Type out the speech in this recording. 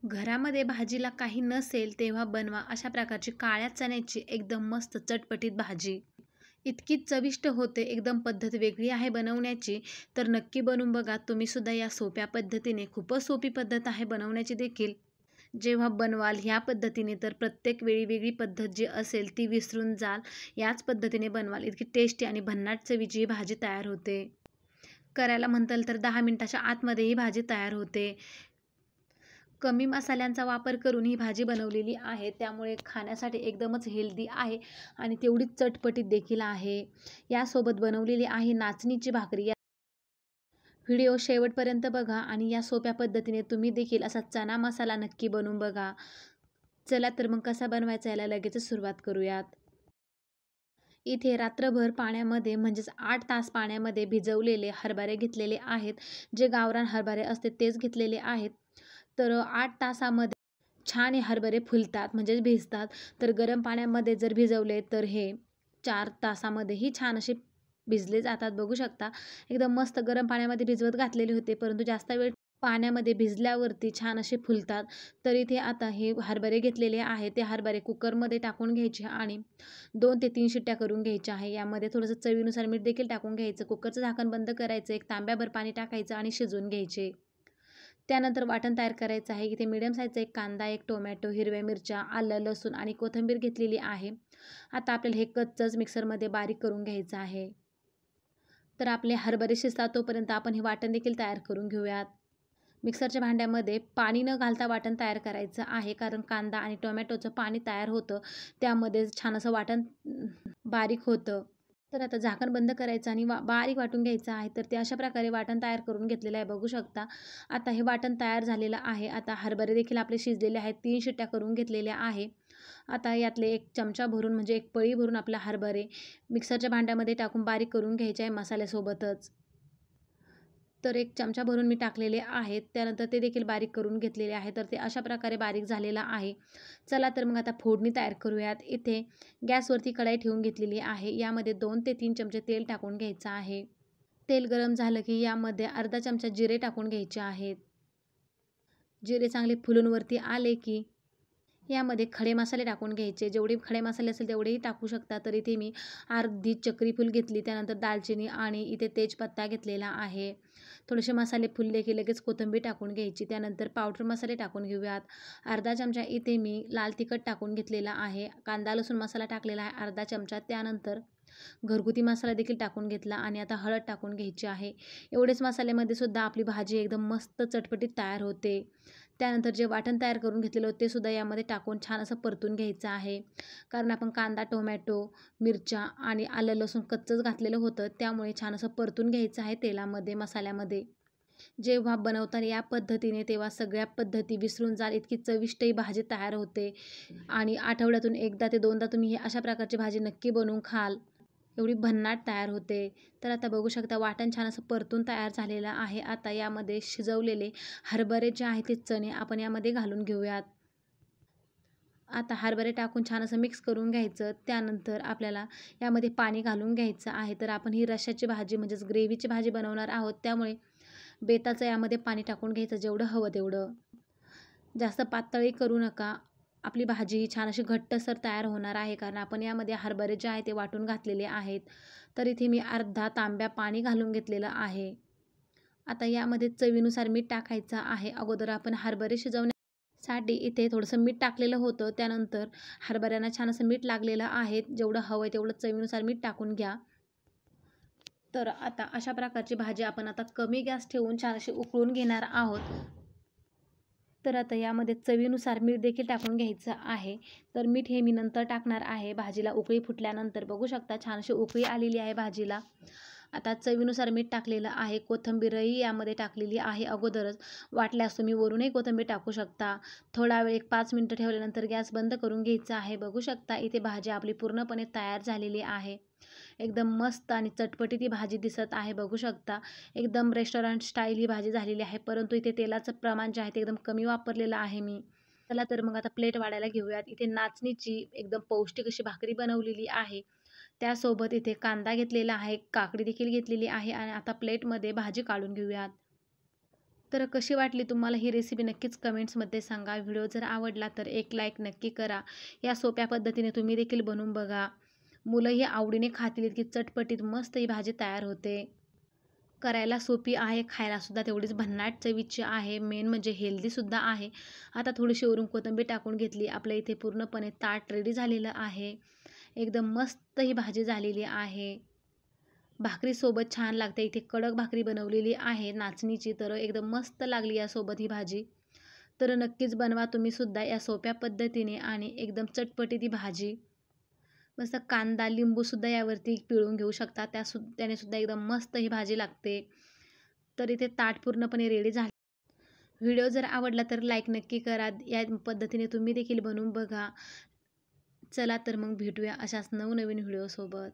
घरामध्ये भाजीला काही नसेल तेव्हा बनवा अशा प्रकारची काळ्या चण्याची एकदम मस्त चटपटीत भाजी. इतकी चविष्ट होते, एकदम पद्धत वेगळी आहे बनवण्याची. तर नक्की बनवून बघा तुम्ही सुद्धा या सोप्या पद्धतीने. खूपच सोपी पद्धत आहे बनवण्याची देखील. जेव्हा बनवाल ह्या पद्धतीने तर प्रत्येक वेळी वेगळी पद्धत जी असेल ती विसरून जाल. याच पद्धतीने बनवाल इतकी टेस्टी आणि भन्नाट चवीची ही भाजी तयार होते. करायला म्हणताल तर 10 मिनिटाच्या आतमध्ये ही भाजी तयार होते. कमी मसाल्यांचा वापर करून ही भाजी बनवलेली आहे, त्यामुळे खाण्यासाठी एकदमच हेल्दी आहे आणि तेवढीच चटपटीत देखील आहे. यासोबत बनवलेली आहे नाचणीची भाकरी. व्हिडिओ शेवटपर्यंत बघा आणि या सोप्या पद्धतीने तुम्ही देखील असा चना मसाला नक्की बनवून बघा. चला तर मग कसा बनवायचा याला लगेचच सुरुवात करूयात. इथे रात्रभर पाण्यामध्ये म्हणजेच 8 तास पाण्यामध्ये भिजवलेले हरभरे घेतलेले आहेत. जे गावरान हरभरे असते तेच घेतलेले आहेत. तर 8 तासामध्ये छान हे हरभरे फुलतात म्हणजेच भिजतात. तर गरम पाण्यामध्ये जर भिजवले तर हे 4 तासामध्येही छान असे भिजले जातात. बघू शकता एकदम मस्त गरम पाण्यामध्ये भिजवत घातलेले होते, परंतु जास्त वेळ पाण्यामध्ये भिजल्यावरती छान असे फुलतात. तर इथे आता हे हरभरे घेतलेले आहे, ते हरभरे कुकरमध्ये टाकून घ्यायचे आणि 2 ते 3 शिट्ट्या करून घ्यायच्या आहे. यामध्ये थोडंसं चवीनुसार मीठ देखील टाकून घ्यायचं. कुकरचं झाकण बंद करायचं, एक तांब्याभर पाणी टाकायचं आणि शिजवून घ्यायचे. त्यानंतर वाटण तयार करायचं आहे. इथे मीडियम साईजचा एक कांदा, एक टोमॅटो, हिरव्या मिरच्या, आलं, लसूण आणि कोथिंबीर घेतलेली आहे. आता आपल्याला हे कच्चंच मिक्सरमध्ये बारीक करून घ्यायचं आहे. तर आपले हरभरे शिजतात तोपर्यंत आपण हे वाटण देखील तयार करून घेऊयात. मिक्सरच्या भांड्यामध्ये पाणी न घालता वाटण तयार करायचं आहे, कारण कांदा आणि टोमॅटोचं पाणी तयार होतं, त्यामध्ये छान असं वाटण बारीक होतं. तर आता झाकण बंद करायचं आणि बारीक वाटून घ्यायचं आहे. तर ते अशा प्रकारे वाटण तयार करून घेतलेलं आहे, बघू शकता. आता हे वाटण तयार झालेलं आहे. आता हरभरे देखील आपले शिजलेले आहेत. 3 शिट्ट्या करून घेतलेल्या आहे. आता यातले 1 चमचा भरून म्हणजे 1 पळी भरून आपला हरभरे मिक्सरच्या भांड्यामध्ये टाकून बारीक करून घ्यायचे आहे मसाल्यासोबतच. तर 1 चमचा भरून मी टाकलेले आहेत. त्यानंतर ते देखील बारीक करून घेतलेले आहे. तर ते अशा प्रकारे बारीक झालेलं आहे. चला तर मग आता फोडणी तयार करूयात. इथे गॅसवरती कढई ठेवून घेतलेली आहे. यामध्ये 2 ते 3 चमचे तेल टाकून घ्यायचं आहे. तेल गरम झालं की यामध्ये अर्धा चमचा जिरे टाकून घ्यायचे आहेत. जिरे चांगले फुलून वरती आले की यामध्ये खडे मसाले टाकून घ्यायचे. जेवढे खडे मसाले असेल तेवढेही टाकू शकता. तर इथे मी अर्धी चक्री फूल घेतली, त्यानंतर दालचिनी आणि इथे तेजपत्ता घेतलेला आहे. थोडेसे मसाले फुलले की लगेच कोथिंबीर टाकून घ्यायची. त्यानंतर पावडर मसाले टाकून घेऊयात. अर्धा चमचा इथे मी लाल तिखट टाकून घेतलेला आहे. कांदा लसूण मसाला टाकलेला आहे अर्धा चमचा. त्यानंतर घरगुती मसाला देखील टाकून घेतला आणि आता हळद टाकून घ्यायची आहे. एवढेच मसाल्यामध्ये सुद्धा आपली भाजी एकदम मस्त चटपटीत तयार होते. त्यानंतर जे वाटण तयार करून घेतलेलं होतं ते सुद्धा यामध्ये टाकून छान असं परतून घ्यायचं आहे. कारण आपण कांदा, टोमॅटो, मिरच्या आणि आलं लसूण कच्चंच घातलेलं होतं, त्यामुळे छान असं परतून घ्यायचं आहे तेलामध्ये, मसाल्यामध्ये. जेव्हा बनवताना या पद्धतीने तेव्हा सगळ्या पद्धती विसरून जाल, इतकी चविष्ट ही भाजी तयार होते. आणि आठवड्यातून 1दा ते 2दा तुम्ही ही अशा प्रकारची भाजी नक्की बनवून खाल. एवढी भन्नाट तयार होते. तर आता बघू शकता वाटण छान असं परतून तयार झालेलं आहे. आता यामध्ये शिजवलेले हरभरे जे आहेत ते चणे आपण यामध्ये घालून घेऊयात. आता हरभरे टाकून छान असं मिक्स करून घ्यायचं. त्यानंतर आपल्याला यामध्ये पाणी घालून घ्यायचं आहे. तर आपण ही रश्श्याची भाजी म्हणजेच ग्रेव्हीची भाजी बनवणार आहोत, त्यामुळे बेताचं यामध्ये पाणी टाकून घ्यायचं जेवढं हवं तेवढं. जास्त पातळही करू नका. आपली भाजी ही छान अशी घट्टसर तयार होणार आहे, कारण आपण यामध्ये हरभरे जे आहे ते वाटून घातलेले आहेत. तर इथे मी अर्धा तांब्या पाणी घालून घेतलेलं आहे. आता यामध्ये चवीनुसार मीठ टाकायचं आहे. अगोदर आपण हरभरे शिजवण्यासाठी इथे थोडंसं मीठ टाकलेलं होतं. त्यानंतर हरभऱ्यांना छान असं मीठ लागलेलं आहे. जेवढं हवं आहे तेवढं चवीनुसार मीठ टाकून घ्या. तर आता अशा प्रकारची भाजी आपण आता कमी गॅस ठेवून छान अशी उकळून घेणार आहोत. तर आता यामध्ये चवीनुसार मीठ देखील टाकून घ्यायचं आहे. तर मीठ हे मी नंतर टाकणार आहे. भाजीला उकळी फुटल्यानंतर बघू शकता छान अशी उकळी आलेली आहे भाजीला. आता चवीनुसार मीठ टाकलेलं आहे. कोथिंबीरही यामध्ये टाकलेली आहे अगोदरच. वाटल्यास तुम्ही वरूनही कोथिंबीर टाकू शकता. थोडा वेळ 1-5 मिनिटं ठेवल्यानंतर गॅस बंद करून घ्यायचा आहे. बघू शकता इथे भाजी आपली पूर्णपणे तयार झालेली आहे. एकदम मस्त आणि चटपटीत ही भाजी दिसत आहे, बघू शकता. एकदम रेस्टॉरंट स्टाईल ही भाजी झालेली आहे, परंतु इथे तेलाचं प्रमाण जे आहे ते एकदम कमी वापरलेलं आहे मी. चला तर मग आता प्लेट वाढायला घेऊयात. इथे नाचणीची एकदम पौष्टिक अशी भाकरी बनवलेली आहे. त्यासोबत इथे कांदा घेतलेला आहे, काकडी देखील घेतलेली आहे आणि आता प्लेटमध्ये भाजी काढून घेऊयात. तर कशी वाटली तुम्हाला ही रेसिपी नक्कीच कमेंट्समध्ये सांगा. व्हिडिओ जर आवडला तर एक लाईक नक्की करा. या सोप्या पद्धतीने तुम्ही देखील बनवून बघा. मुलंही आवडीने खातील इतकी चटपटीत मस्त ही भाजी तयार होते. करायला सोपी आहे, खायलासुद्धा तेवढीच भन्नाट चवीची आहे. मेन म्हणजे हेल्दीसुद्धा आहे. आता थोडीशी वरून कोथिंबीर टाकून घेतली. आपल्या इथे पूर्णपणे ताट रेडी झालेलं आहे. एकदम मस्त ही भाजी झालेली आहे. भाकरीसोबत छान लागते. इथे कडक भाकरी बनवलेली आहे नाचणीची, तर एकदम मस्त लागली यासोबत ही भाजी. तर नक्कीच बनवा तुम्हीसुद्धा या सोप्या पद्धतीने आणि एकदम चटपटीत ही भाजी. मस्त कांदा, लिंबूसुद्धा यावरती पिळून घेऊ शकता. त्यानेसुद्धा एकदम मस्त ही भाजी लागते. तर इथे ताट पूर्णपणे रेडी झाले. व्हिडिओ जर आवडला तर लाईक नक्की करा. या पद्धतीने तुम्ही देखील बनवून बघा. चला तर मग भेटूया अशाच नवनवीन व्हिडिओसोबत.